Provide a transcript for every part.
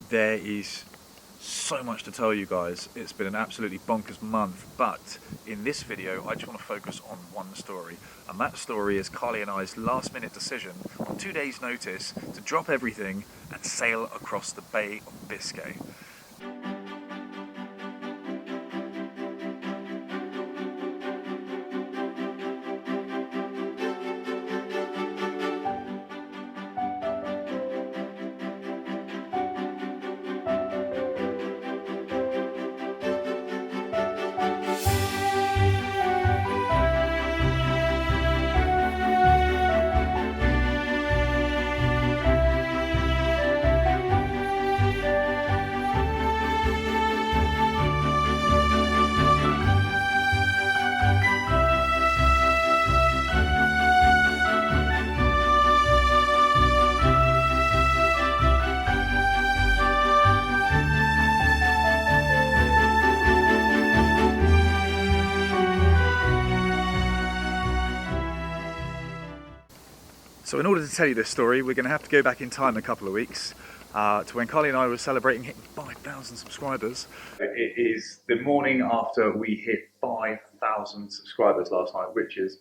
There is so much to tell you guys. It's been an absolutely bonkers month, but in this video I just want to focus on one story, and that story is Carly and I's last minute decision on 2 days notice to drop everything and sail across the Bay of Biscay. So in order to tell you this story, we're going to have to go back in time a couple of weeks to when Carly and I were celebrating hitting 5,000 subscribers. It is the morning after we hit 5,000 subscribers last night, which is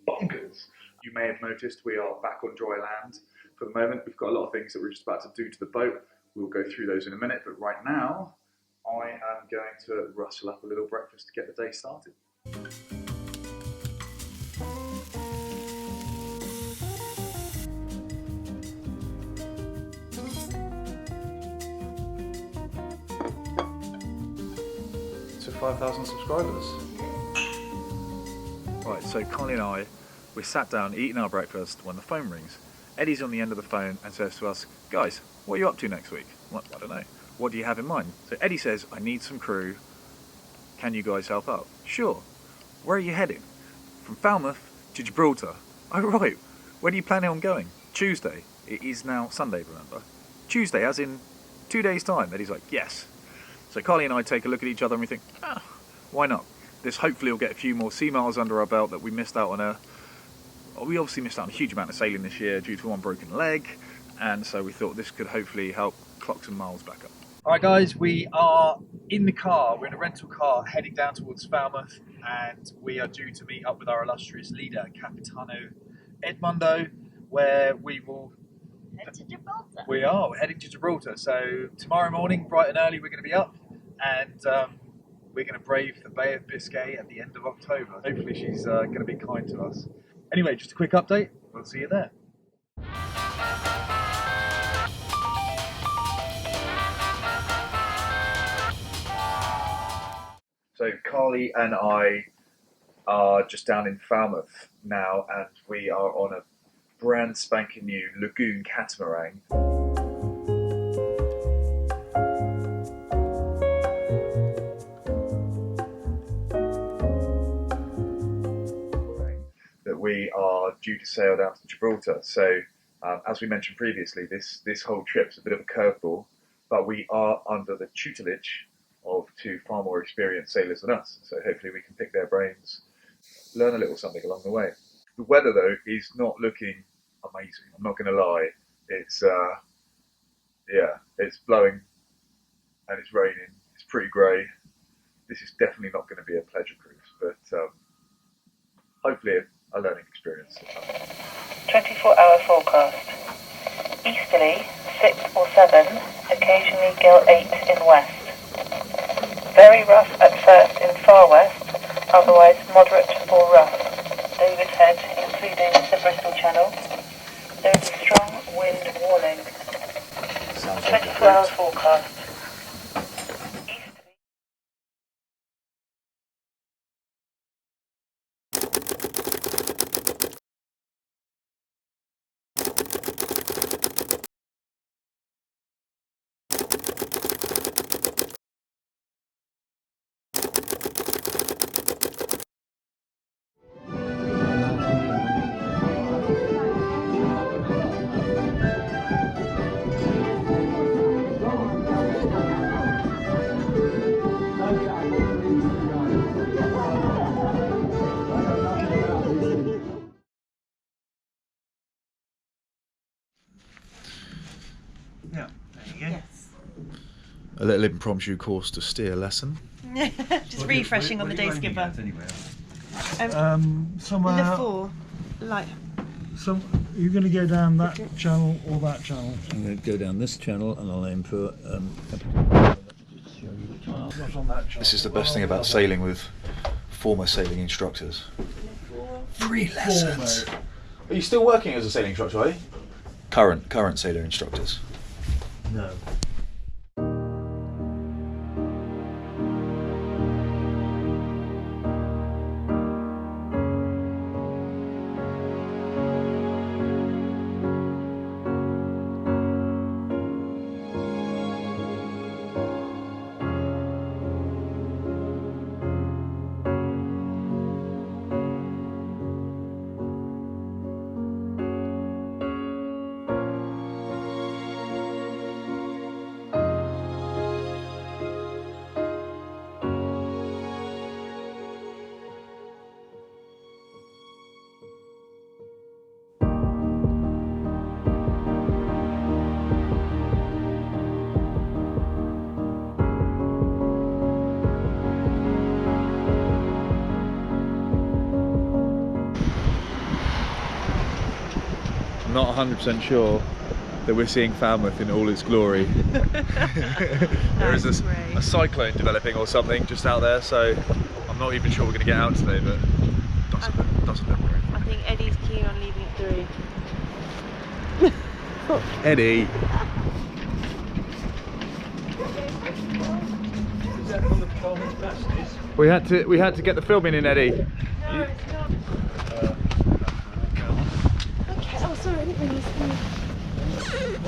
bonkers. You may have noticed we are back on dry land for the moment. We've got a lot of things that we're just about to do to the boat. We'll go through those in a minute, but right now I am going to rustle up a little breakfast to get the day started. So 5,000 subscribers. Right, so Carly and I, we sat down eating our breakfast when the phone rings. Eddie's on the end of the phone and says to us, guys, what are you up to next week? Well, I don't know. What do you have in mind? So Eddie says, I need some crew. Can you guys help out? Sure. Where are you heading? From Falmouth to Gibraltar. Oh right, when are you planning on going? Tuesday. It is now Sunday, remember? Tuesday, as in 2 days' time. Eddie's like, yes. So Carly and I take a look at each other and we think, why not? This hopefully will get a few more sea miles under our belt that we missed out on. We obviously missed out on a huge amount of sailing this year due to one broken leg, and so we thought this could hopefully help clock some miles back up. Alright guys, we are in the car, we're in a rental car heading down towards Falmouth, and we are due to meet up with our illustrious leader, Capitano Edmundo, where we will head to Gibraltar. We're heading to Gibraltar. So tomorrow morning, bright and early, we're going to be up, and we're going to brave the Bay of Biscay at the end of October. Hopefully she's going to be kind to us. Anyway, just a quick update. We'll see you there. So Carly and I are just down in Falmouth now, and we are on a brand spanking new lagoon catamaran. That we are due to sail down to Gibraltar. So as we mentioned previously, this whole trip's a bit of a curveball, but we are under the tutelage of two far more experienced sailors than us. So hopefully we can pick their brains, learn a little something along the way. The weather though is not looking amazing, I'm not going to lie. It's it's blowing and it's raining, it's pretty grey. This is definitely not going to be a pleasure cruise, but hopefully a learning experience. 24-hour forecast. Easterly 6 or 7, occasionally gale 8 in west. Very rough at first in far west, otherwise moderate or rough. Davis Head, including the Bristol Channel. There is a strong wind warning. 24-hour forecast. a little impromptu course to steer lesson. Just refreshing on the day skipper. Somewhere. The 4, like. So you're going to go down that channel or that channel? I'm going to go down this channel and I'll aim for. What's on that channel? This is the best thing about sailing with former sailing instructors. Free lessons. Are you still working as a sailing instructor, are you? Current sailor instructors. No. I'm not 100% sure that we're seeing Falmouth in all its glory. There is a cyclone developing or something just out there, so I'm not even sure we're going to get out today, but doesn't look very I think Eddie's keen on leaving at 3. Eddie! We had to get the filming in, Eddie. No, it's not. Okay, oh sorry, I didn't really see.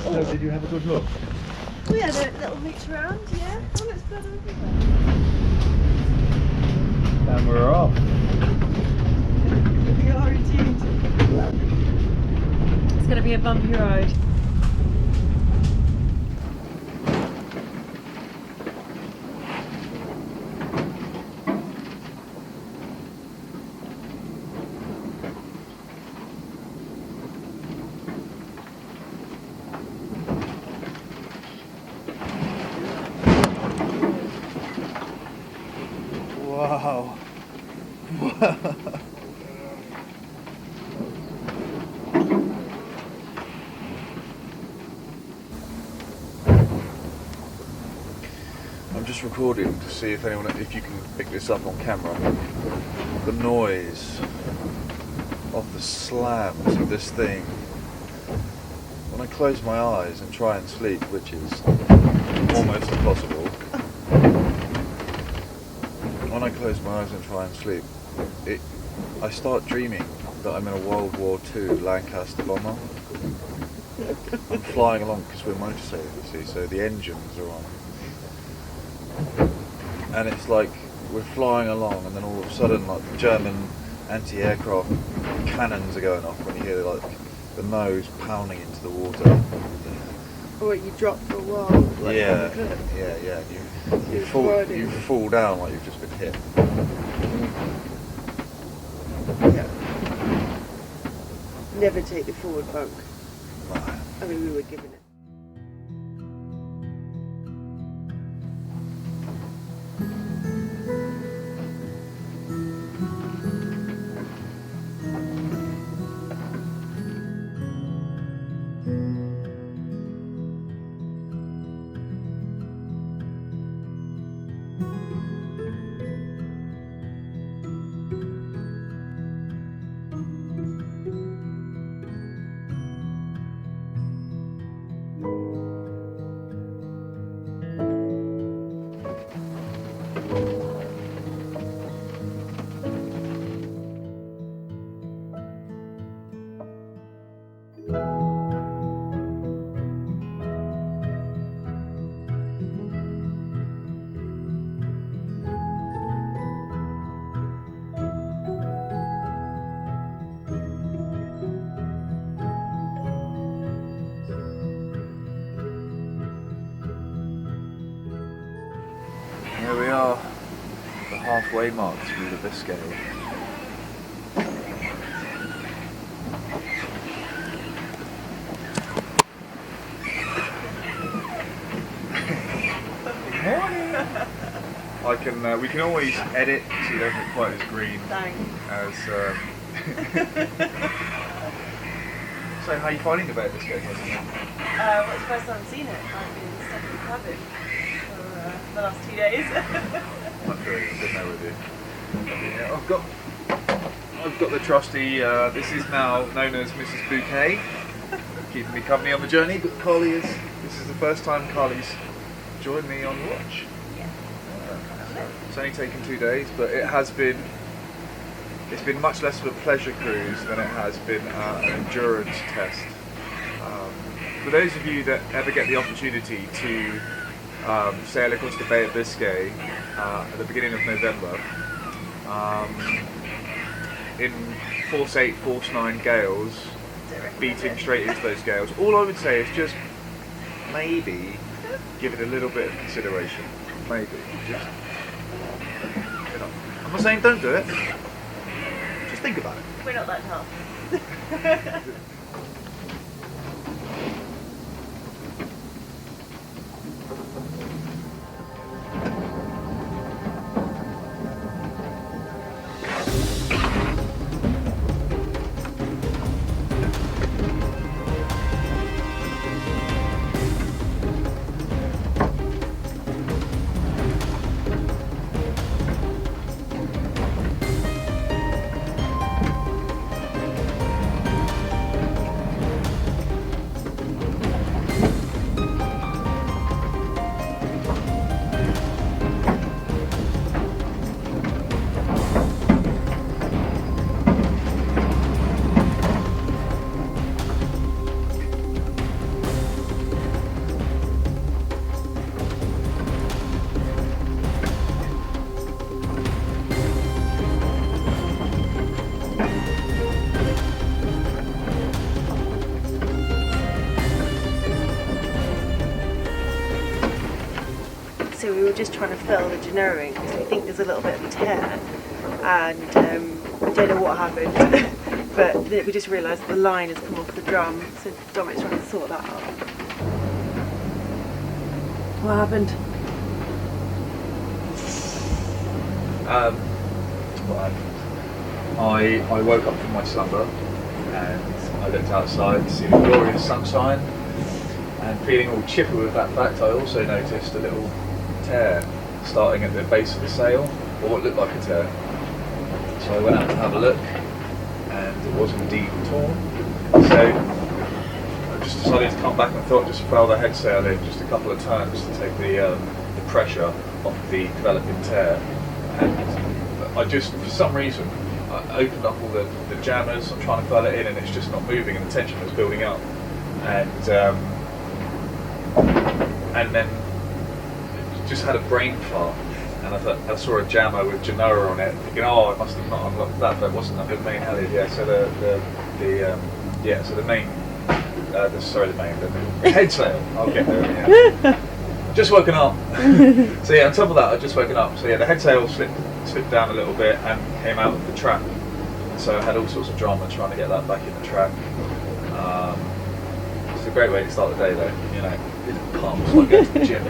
So did you have a good look? We had a little reach around, yeah. Oh, it's better everywhere. And we're off. We are indeed. It's going to be a bumpy ride. Wow. I'm just recording to see if you can pick this up on camera. The noise of the slams of this thing. When I close my eyes and try and sleep, which is almost impossible. When I close my eyes and try and sleep, I start dreaming that I'm in a World War II Lancaster bomber. I'm flying along because we're motor sailing, you see, so the engines are on. And it's like we're flying along and then all of a sudden like the German anti-aircraft cannons are going off when you hear like the nose pounding into the water. Or you drop for a while. Like Yeah. You fall down like you've just been hit. Yeah. Never take the forward bunk. I mean, we were given it. Here we are, the halfway mark through the Biscay. Morning. We can always edit so you don't look quite as green Thanks. as. So how are you finding the Bay of Biscay? Well, it's the first time I've seen it. I've been stuck in the cabin for the last 2 days. I'm doing good now with you. Yeah, I've got the trusty. This is now known as Mrs. Bouquet, keeping me company on the journey. But Carly is. This is the first time Carly's joined me on watch. Yeah. It's only taken 2 days, but it's been much less of a pleasure cruise than it has been an endurance test. For those of you that ever get the opportunity to sail across the Bay of Biscay at the beginning of November, in force 8, force 9 gales, beating straight into those gales, all I would say is just maybe give it a little bit of consideration. Maybe. Just, I'm not saying don't do it. Just think about it. We're not that tough. So we were just trying to fill the genoing because we think there's a little bit of a tear, and I don't know what happened, but we just realised the line has come off the drum, so Dominic's trying to sort that out. What happened? I woke up from my slumber and I looked outside to see the glorious sunshine, and feeling all chipper with that fact, I also noticed a little tear starting at the base of the sail, or what looked like a tear. So I went out to have a look, and it was indeed torn. So I just decided to come back and thought just furl the head sail in just a couple of turns to take the pressure off the developing tear. And I just, for some reason, I opened up all the jammers. I'm trying to furl it in, and it's just not moving, and the tension was building up. And then just had a brain fart, and I saw a jammer with Genoa on it, thinking, oh, I must have not unlocked that, but it wasn't the main halliard. Yeah, so the head sail. I'll get there. Yeah. Just woken up. So yeah, on top of that, I'd just woken up. So yeah, the head sail slipped down a little bit and came out of the trap. So I had all sorts of drama trying to get that back in the trap. It's a great way to start the day, though. You know, it's pumped like going to the gym.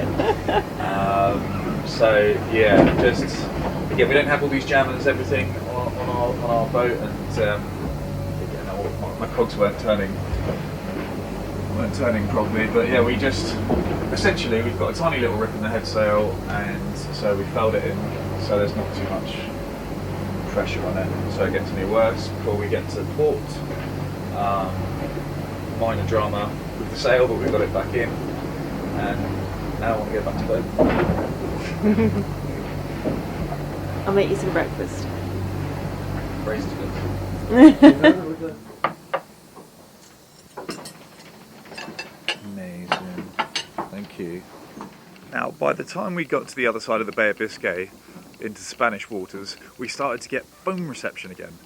So yeah, we don't have all these jammers, everything on our boat, and my cogs weren't turning properly. But yeah, we've got a tiny little rip in the head sail, and so we felled it in so there's not too much pressure on it, so it gets any worse before we get to port. Minor drama with the sail, but we've got it back in, and now I want to go back to boat. I'll make you some breakfast. Raisin Amazing. Thank you. Now, by the time we got to the other side of the Bay of Biscay, into Spanish waters, we started to get phone reception again.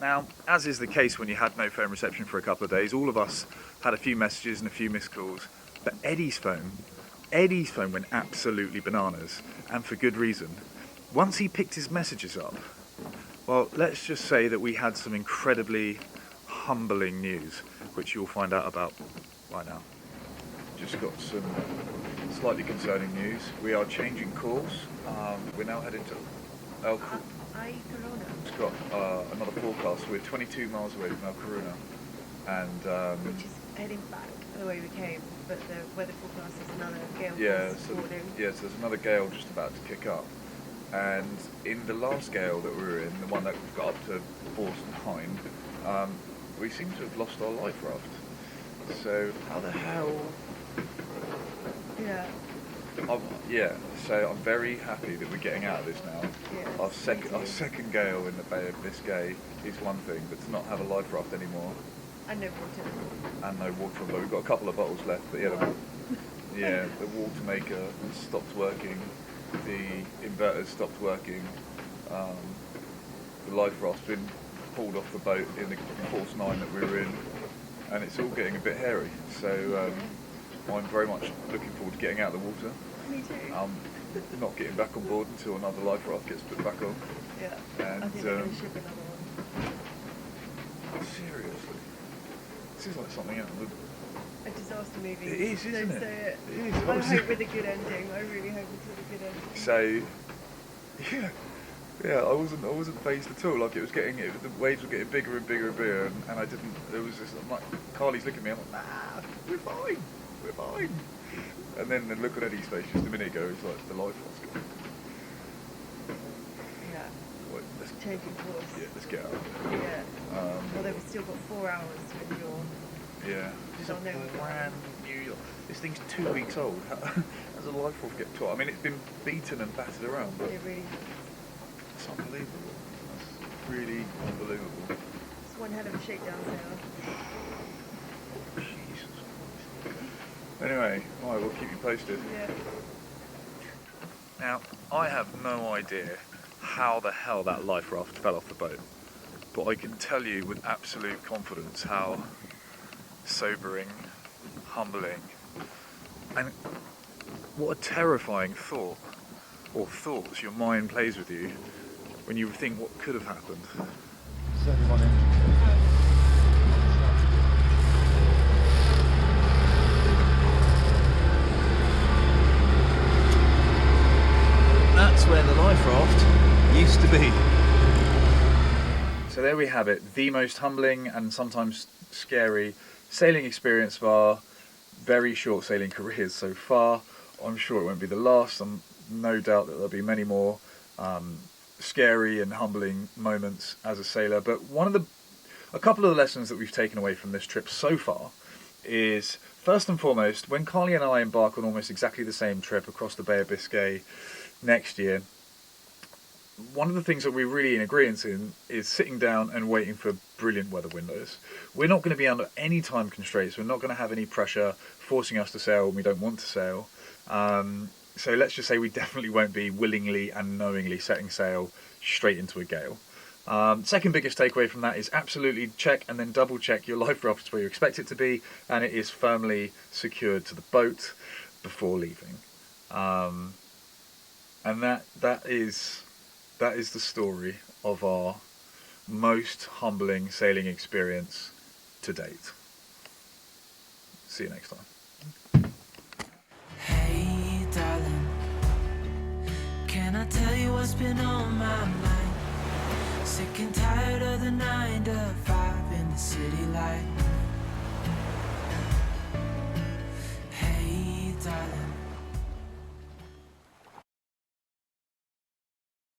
Now, as is the case when you had no phone reception for a couple of days, all of us had a few messages and a few missed calls, but Eddie's phone went absolutely bananas, and for good reason. Once he picked his messages up, well, let's just say that we had some incredibly humbling news, which you'll find out about right now. Just got some slightly concerning news. We are changing course. We're now heading to El Corona. It's got another forecast. We're 22 miles away from El Corona, and which is heading back the way we came, but the weather forecast is another gale so warning. there's another gale just about to kick up. And in the last gale that we were in, the one that we've got up to force 9, we seem to have lost our life raft. So how the hell? Yeah. So I'm very happy that we're getting out of this now. Yeah, Our second gale in the Bay of Biscay is one thing, but to not have a life raft anymore. And no water. And no water, but we've got a couple of bottles left. But the water maker stopped working, the inverters stopped working, the life raft's been pulled off the boat in the force 9 that we were in, and it's all getting a bit hairy. So I'm very much looking forward to getting out of the water. Me too. Not getting back on board until another life raft gets put back on. Yeah. And I think they're going to ship another one. seriously, this is like something out of the... A disaster movie. It is, isn't Don't it? say it. It is. I Honestly. hope with a good ending. I really hope it's with a good ending. So, yeah, I wasn't phased at all. Like the waves were getting bigger and bigger and bigger, and I didn't. It was just I'm like, Carly's looking at me. I'm like, nah, we're fine. And then the look on Eddie's face just a minute ago, it's like the life was gone. Yeah. Like, let's Changing course. Yeah, let's get out. Yeah. Although we've still got 4 hours with your... Yeah. This is Don't know. a brand new. This thing's 2 weeks old. How does a life raft get taught? I mean, it's been beaten and battered around, but It really... it's unbelievable. It's really unbelievable. It's one hell of a shakedown sailor. Jesus Christ. Anyway, alright, we'll keep you posted. Yeah. Now, I have no idea how the hell that life raft fell off the boat, but I can tell you with absolute confidence how sobering, humbling, and what a terrifying thought, or thoughts your mind plays with you when you think what could have happened. That's where the life raft used to be. So there we have it, the most humbling and sometimes scary sailing experience of our very short sailing careers so far. I'm sure it won't be the last. I'm no doubt that there'll be many more scary and humbling moments as a sailor. But a couple of the lessons that we've taken away from this trip so far is, first and foremost, when Carly and I embark on almost exactly the same trip across the Bay of Biscay next year, one of the things that we're really in agreement in is sitting down and waiting for brilliant weather windows. We're not going to be under any time constraints. We're not going to have any pressure forcing us to sail when we don't want to sail. So let's just say we definitely won't be willingly and knowingly setting sail straight into a gale. Second biggest takeaway from that is absolutely check and then double check your life raft where you expect it to be, and it is firmly secured to the boat before leaving. And that is the story of our most humbling sailing experience to date. See you next time. Hey darling, can I tell you what's been on my mind? Sick and tired of the 9 to 5 in the city light. Hey darling,